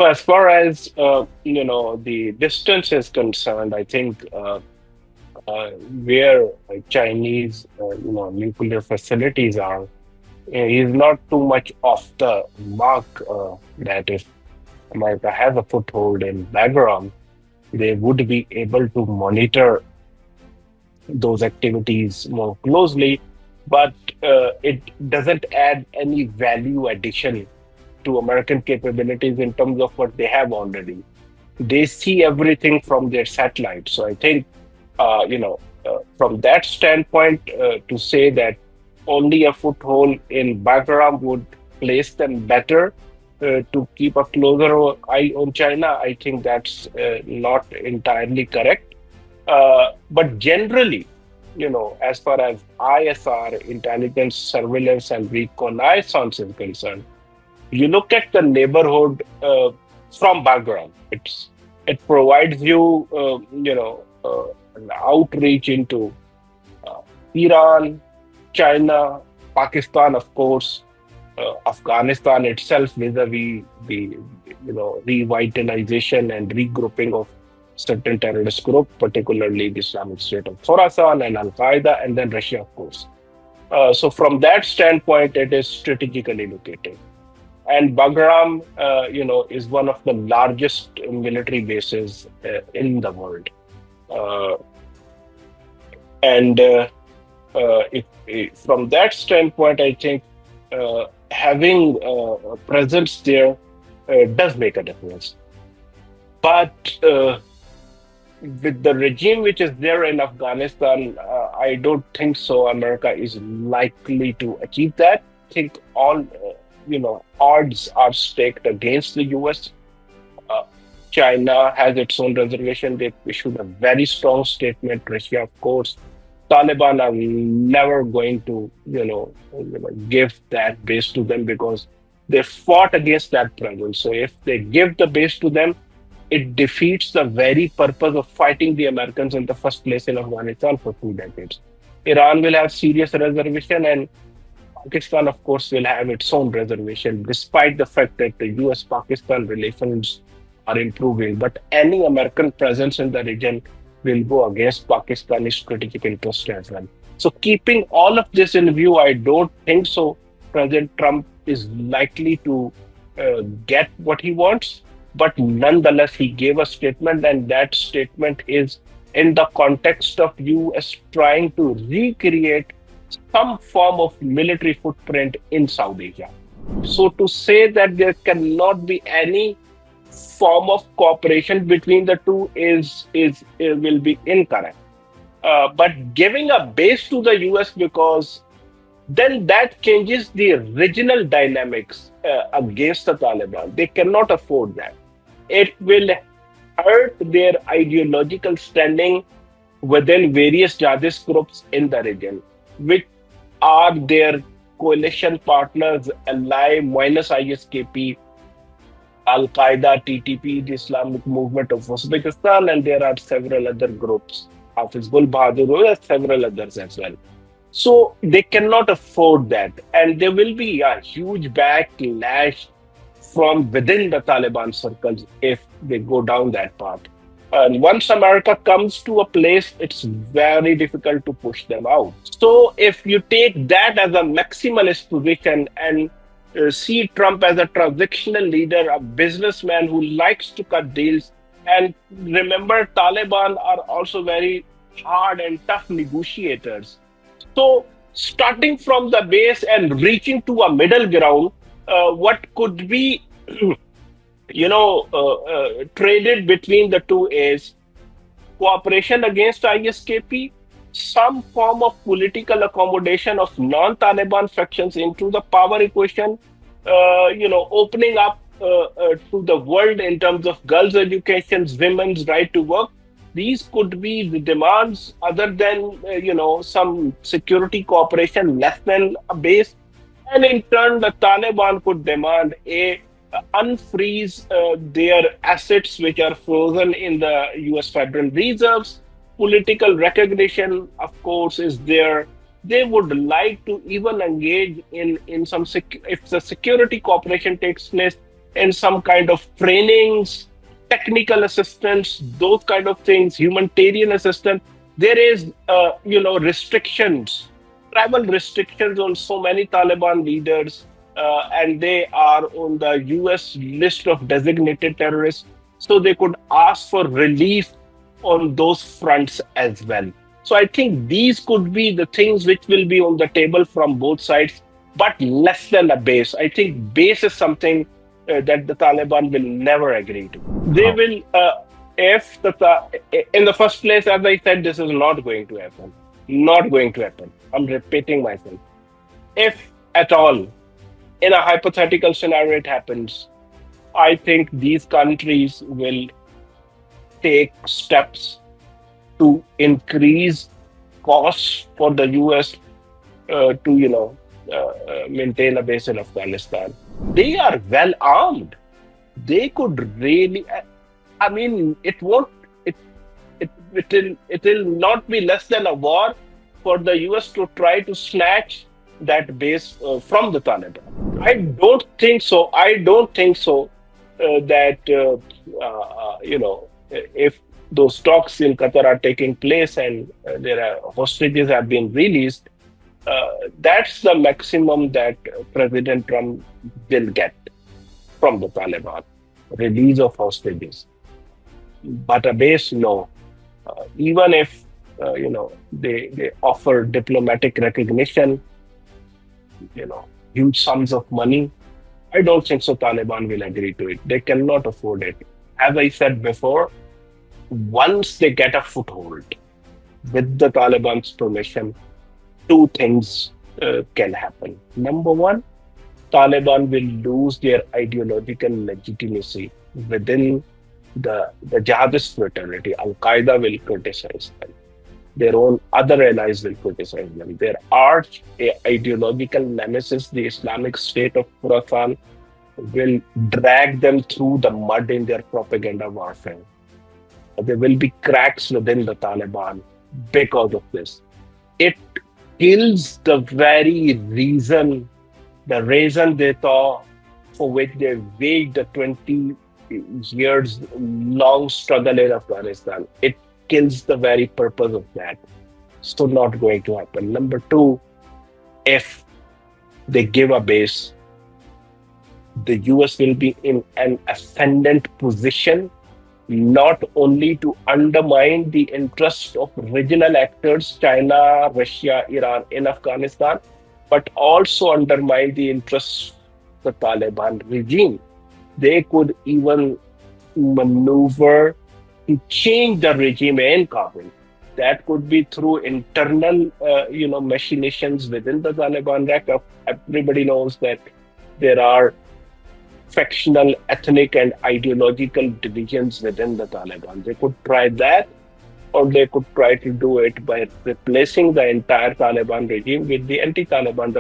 So as far as the distance is concerned, I think where Chinese nuclear facilities are is not too much off the mark. That if America has a foothold in Bagram, they would be able to monitor those activities more closely, but it doesn't add any value addition to American capabilities in terms of what they have already. They see everything from their satellite. So I think, from that standpoint, to say that only a foothold in Bagram would place them better to keep a closer eye on China, I think that's not entirely correct. But generally, as far as ISR, intelligence, surveillance, and reconnaissance is concerned, you look at the neighborhood from background. It provides you, an outreach into uh, Iran, China, Pakistan, of course, Afghanistan itself, vis-a-vis the revitalization and regrouping of certain terrorist groups, particularly the Islamic State of Khorasan and Al Qaeda, and then Russia, of course. So from that standpoint, it is strategically located. And Bagram, is one of the largest military bases in the world. Uh, and if from that standpoint, I think having a presence there does make a difference. But with the regime which is there in Afghanistan, I don't think so. America is likely to achieve that. I think all odds are staked against the U.S. Uh, China has its own reservation. They issued a very strong statement. Russia, of course. Taliban are never going to, give that base to them because they fought against that presence. So if they give the base to them, it defeats the very purpose of fighting the Americans in the first place in Afghanistan for 2 decades. Iran will have serious reservation, and Pakistan, of course, will have its own reservation, despite the fact that the US-Pakistan relations are improving. But any American presence in the region will go against Pakistani strategic interest as well. So, keeping all of this in view, I don't think so. President Trump is likely to get what he wants, but nonetheless, he gave a statement, and that statement is in the context of US trying to recreate some form of military footprint in South Asia. So to say that there cannot be any form of cooperation between the two is will be incorrect. But giving a base to the US, because then that changes the regional dynamics against the Taliban. They cannot afford that. It will hurt their ideological standing within various jihadist groups in the region, which are their coalition partners, ally minus ISKP, Al Qaeda, TTP, the Islamic Movement of Uzbekistan, and there are several other groups, Hafiz Gul Bahadur, several others as well. So they cannot afford that. And there will be a huge backlash from within the Taliban circles if they go down that path. And once America comes to a place, it's very difficult to push them out. So if you take that as a maximalist position and see Trump as a transactional leader, a businessman who likes to cut deals, and remember, Taliban are also very hard and tough negotiators. So starting from the base and reaching to a middle ground, what could be traded between the two is cooperation against ISKP, some form of political accommodation of non-Taliban factions into the power equation, opening up to the world in terms of girls' education, women's right to work. These could be the demands other than, some security cooperation less than a base. And in turn, the Taliban could demand a unfreeze their assets which are frozen in the US Federal Reserves. Political recognition, of course, is there. They would like to even engage in some if the security cooperation takes place, in some kind of trainings, technical assistance, those kind of things, humanitarian assistance. There is, restrictions, travel restrictions on so many Taliban leaders, and they are on the US list of designated terrorists. So they could ask for relief on those fronts as well. So I think these could be the things which will be on the table from both sides, but less than a base. I think base is something that the Taliban will never agree to. They Oh, will, if the in the first place, as I said, this is not going to happen. Not going to happen. I'm repeating myself. If at all, in a hypothetical scenario, it happens, I think these countries will take steps to increase costs for the US to maintain a base in Afghanistan. They are well armed. They could really. I mean, it won't. It will not be less than a war for the US to try to snatch that base from the Taliban. I don't think so. I don't think so that if those talks in Qatar are taking place and there are hostages have been released, that's the maximum that President Trump will get from the Taliban, release of hostages. But a base, no. Even if they offer diplomatic recognition, huge sums of money, I don't think so. Taliban will agree to it. They cannot afford it. As I said before, once they get a foothold with the Taliban's permission, two things can happen. Number one, Taliban will lose their ideological legitimacy within the jihadist fraternity. Al Qaeda will criticize them. Their own other allies will criticize them. Their arch ideological nemesis, the Islamic State of Khorasan, will drag them through the mud in their propaganda warfare. There will be cracks within the Taliban because of this. It kills the very reason, the reason they thought for which they waged a 20 years long struggle in Afghanistan. It kills the very purpose of that. So not going to happen. Number two, if they give a base, the US will be in an ascendant position, not only to undermine the interests of regional actors, China, Russia, Iran in Afghanistan, but also undermine the interests of the Taliban regime. They could even maneuver to change the regime in Kabul. That could be through internal, machinations within the Taliban rank. Everybody knows that there are factional, ethnic, and ideological divisions within the Taliban. They could try that, or they could try to do it by replacing the entire Taliban regime with the anti-Taliban.